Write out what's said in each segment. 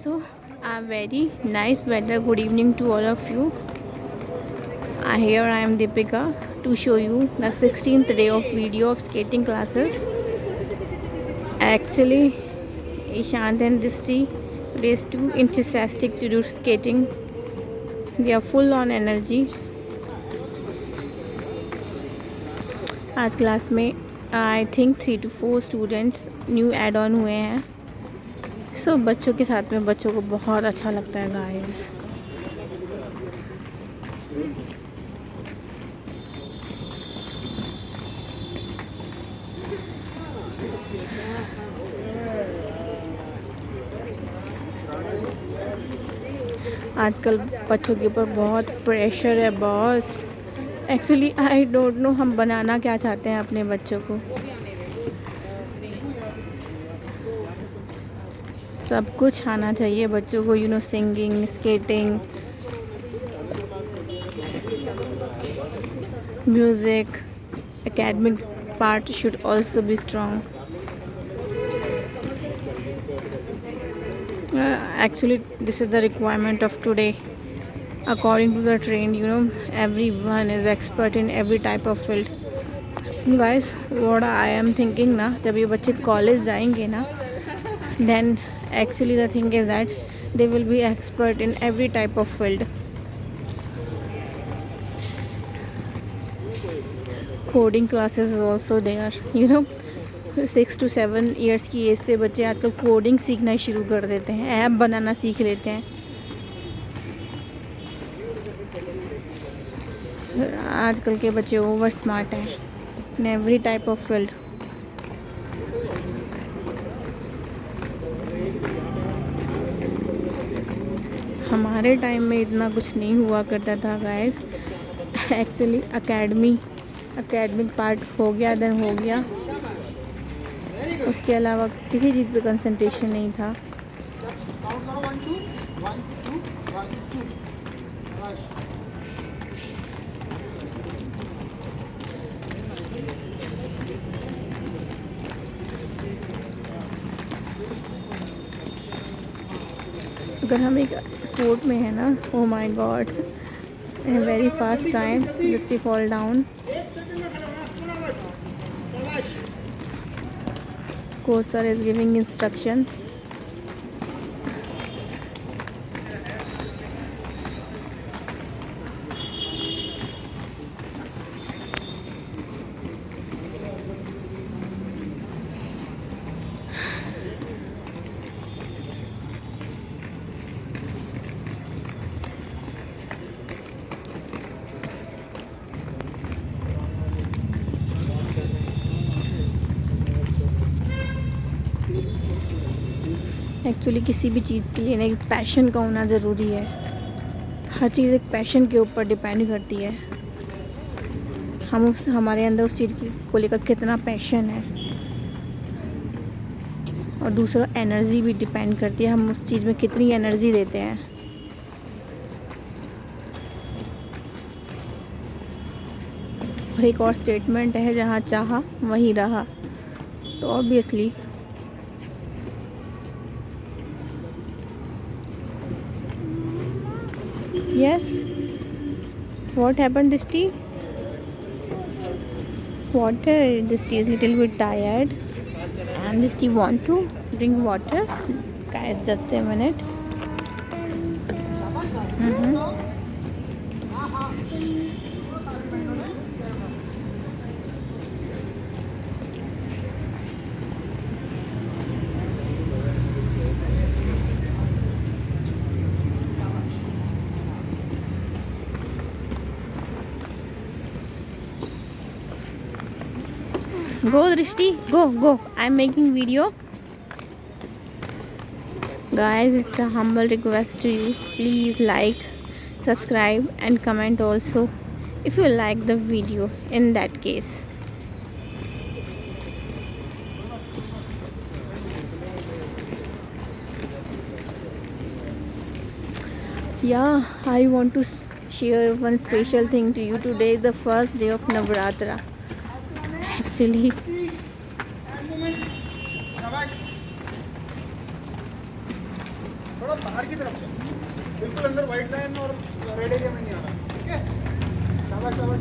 So, a very nice weather. Good evening to all of you. Here I am Deepika to show you the 16th day of video of skating classes. Actually, Ishant and Disti race too enthusiastic to do skating. They are full on energy. आज class में I think 3 to 4 students new add on हुए हैं. सो बच्चों के साथ में बच्चों को बहुत अच्छा लगता है गाइस. आजकल बच्चों के ऊपर बहुत प्रेशर है boss. Actually I don't know हम बनाना क्या चाहते हैं अपने बच्चों को. सब कुछ आना चाहिए बच्चों को. Singing, skating, music, academic part should also be strong. Actually, this is the requirement of today. According to the trend, everyone is expert in every type of field. Guys, what I am thinking ना, जब ये बच्चे college जाएंगे ना, then actually the thing is that they will be expert in every type of field. Coding classes is also there. 6 to 7 years की age से बच्चे आजकल कोडिंग सीखना शुरू कर देते हैं. ऐप बनाना सीख लेते हैं. आजकल के बच्चे ओवर स्मार्ट हैं in every type of field. हमारे टाइम में इतना कुछ नहीं हुआ करता था गाइस. एक्चुअली एकेडमिक पार्ट हो गया देन हो गया. उसके अलावा किसी चीज़ पे कंसंट्रेशन नहीं था. अगर हम एक स्पोर्ट में है ना, oh my God, in a very fast time just to fall down. Coach sir is giving instruction. Actually किसी भी चीज़ के लिए ना एक पैशन का होना ज़रूरी है. हर चीज़ एक पैशन के ऊपर डिपेंड करती है. हमारे अंदर उस चीज़ को लेकर कितना पैशन है. और दूसरा एनर्जी भी डिपेंड करती है हम उस चीज़ में कितनी एनर्जी देते हैं. और एक और स्टेटमेंट है, जहाँ चाहा वहीं रहा. तो obviously yes. What happened, Disti? Water. Disti is little bit tired and Disti want to drink water. Guys, just a minute. Go Drishti, go. I'm making video. Guys, it's a humble request to you. Please like, subscribe and comment also if you like the video in that case. Yeah, I want to share one special thing to you. Today is the first day of Navratra. Actually, थोड़ा बाहर की तरफ से, बिल्कुल अंदर white line और red area में नहीं आना, ठीक है? शाबाश शाबाश।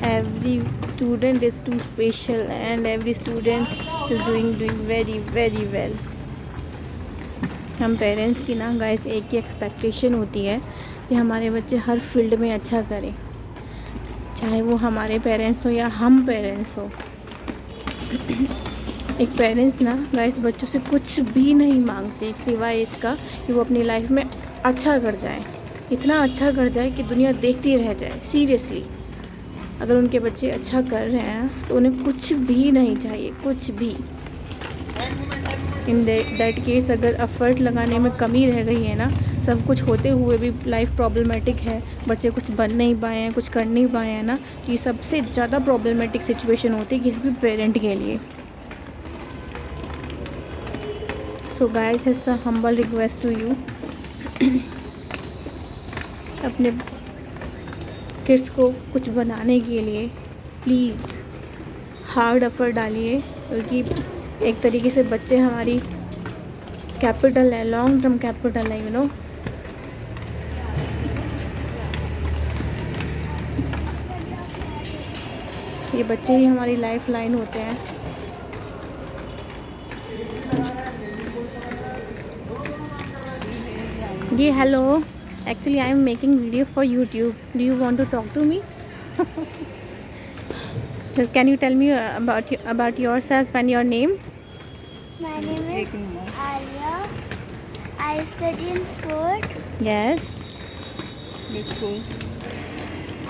Every student is too special and every student is doing very well. हम पेरेंट्स की ना गाइस एक ही एक्सपेक्टेशन होती है कि हमारे बच्चे हर फील्ड में अच्छा करें, चाहे वो हमारे पेरेंट्स हो या हम पेरेंट्स हो। एक पेरेंट्स ना गाइस बच्चों से कुछ भी नहीं मांगते सिवाय इसका कि वो अपनी लाइफ में अच्छा कर जाए, इतना अच्छा कर जाए कि दुनिया देखती रह जाए। सीरियसली अगर उनके बच्चे अच्छा कर रहे हैं तो उन्हें कुछ भी नहीं चाहिए, कुछ भी। इन दैट केस अगर एफर्ट लगाने में कमी रह गई है ना, सब कुछ होते हुए भी लाइफ प्रॉब्लमेटिक है, बच्चे कुछ बन नहीं पाए हैं, कुछ कर नहीं पाए हैं ना, तो ये सबसे ज़्यादा प्रॉब्लमेटिक सिचुएशन होती है किसी भी पेरेंट के लिए। So guys it's a humble request to you, अपने किड्स को कुछ बनाने के लिए प्लीज़ हार्ड एफर्ट डालिए, क्योंकि एक तरीके से बच्चे हमारी कैपिटल है, लॉन्ग टर्म कैपिटल है, यू नो। ये बच्चे ही हमारी लाइफ लाइन होते हैं। जी hello, actually I am making video for YouTube, do you want to talk to me? Can you tell me about yourself and your name? My name is Alia. I study in fourth. Yes. Which school?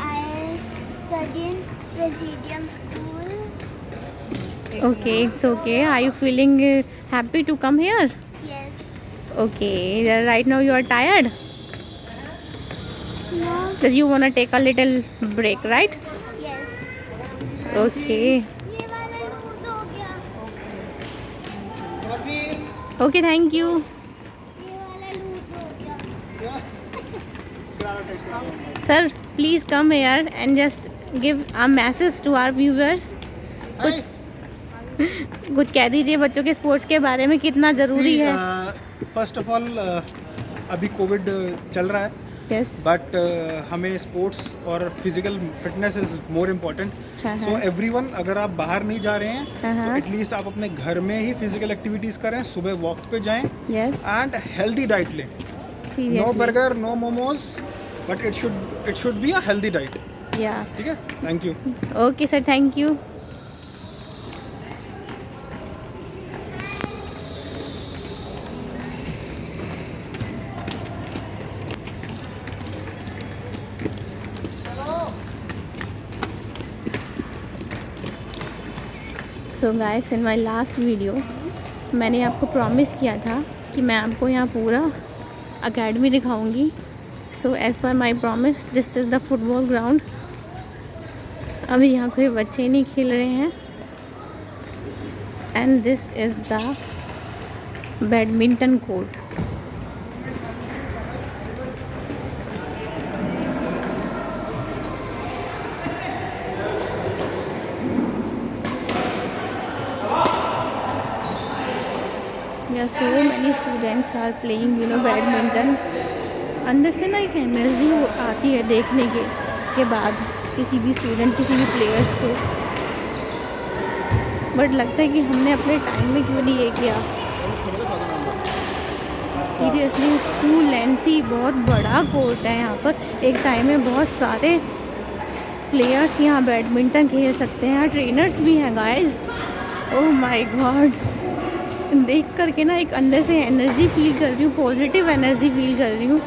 I study in Presidium School. Okay, it's okay. Are you feeling happy to come here? Yes. Okay. Right now you are tired. No. Does you wanna take a little break, right? Yes. Okay. ये वाला loose हो गया. Okay, thank you. ये वाला loose हो गया. Sir, please come here and just give a message to our viewers. कुछ कह दीजिए बच्चों के स्पोर्ट्स के बारे में, कितना ज़रूरी है। फर्स्ट ऑफ ऑल अभी कोविड चल रहा है, यस। बट हमें स्पोर्ट्स और physical fitness is more important. So everyone, अगर आप बाहर नहीं जा रहे हैं तो एटलीस्ट आप अपने घर में ही फिजिकल एक्टिविटीज़ करें, सुबह वॉक पे जाएं यस। एंड हेल्दी डाइट लें। No burger, no momos, but it should be a healthy diet. या ठीक है, thank you. Okay sir, thank you. So guys, in my last video मैंने आपको प्रॉमिस किया था कि मैं आपको यहाँ पूरा अकेडमी दिखाऊंगी। So as per my promise, this is the football ground. अभी यहाँ कोई बच्चे नहीं खेल रहे हैं and this is the badminton court. So many students are playing, you know, badminton. अंदर से ना एक एनर्जी आती है देखने के बाद किसी भी स्टूडेंट, किसी भी प्लेयर्स को, बट लगता है कि हमने अपने टाइम में क्यों नहीं ये किया। सीरियसली टू लेंथी, बहुत बड़ा कोर्ट है यहाँ पर। एक टाइम में बहुत सारे प्लेयर्स यहाँ बैडमिंटन खेल सकते हैं। यहाँ ट्रेनर्स भी हैं गाइस। ओह माय गॉड, देख करके ना एक अंदर से एनर्जी फील कर रही हूँ, पॉजिटिव एनर्जी फील कर रही हूँ।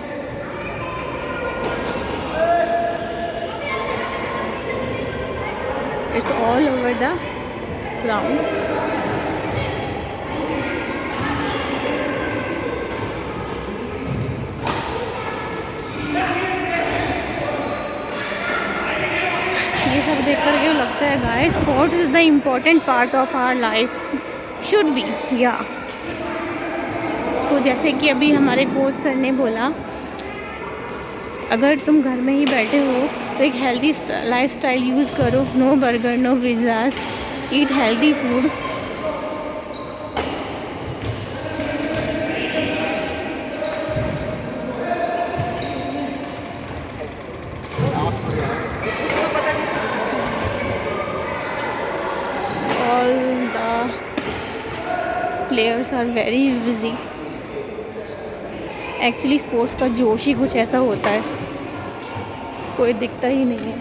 It's all over the ground. ये सब देख करके लगता है guys, sports is the important part of our life, should be. या तो जैसे कि अभी हमारे कोच सर ने बोला, अगर तुम घर में ही बैठे हो तो एक हेल्दी लाइफस्टाइल यूज़ करो। No burger, no pizzas, eat healthy food. Sports are very busy. Actually sports का जोश ही कुछ ऐसा होता है, कोई दिखता ही नहीं है।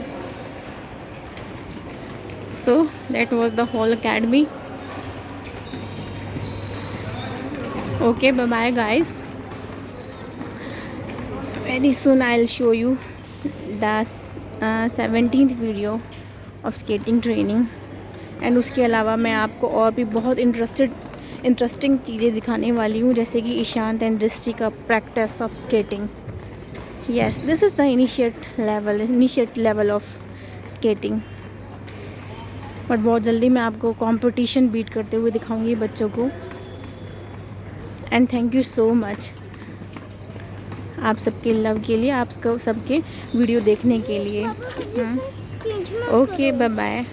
So that was the whole academy. Okay, bye bye guys. Very soon I will show you the 17th video of skating training. And उसके अलावा मैं आपको और भी बहुत इंटरेस्टिंग चीज़ें दिखाने वाली हूँ, जैसे कि ईशांत एंड दृष्टि का practice of skating. Yes, this is the initiate level of skating. But बहुत जल्दी मैं आपको कंपटीशन बीट करते हुए दिखाऊंगी बच्चों को। And thank you so much आप सबके लव के लिए, आप सबके वीडियो देखने के लिए। Okay, bye bye.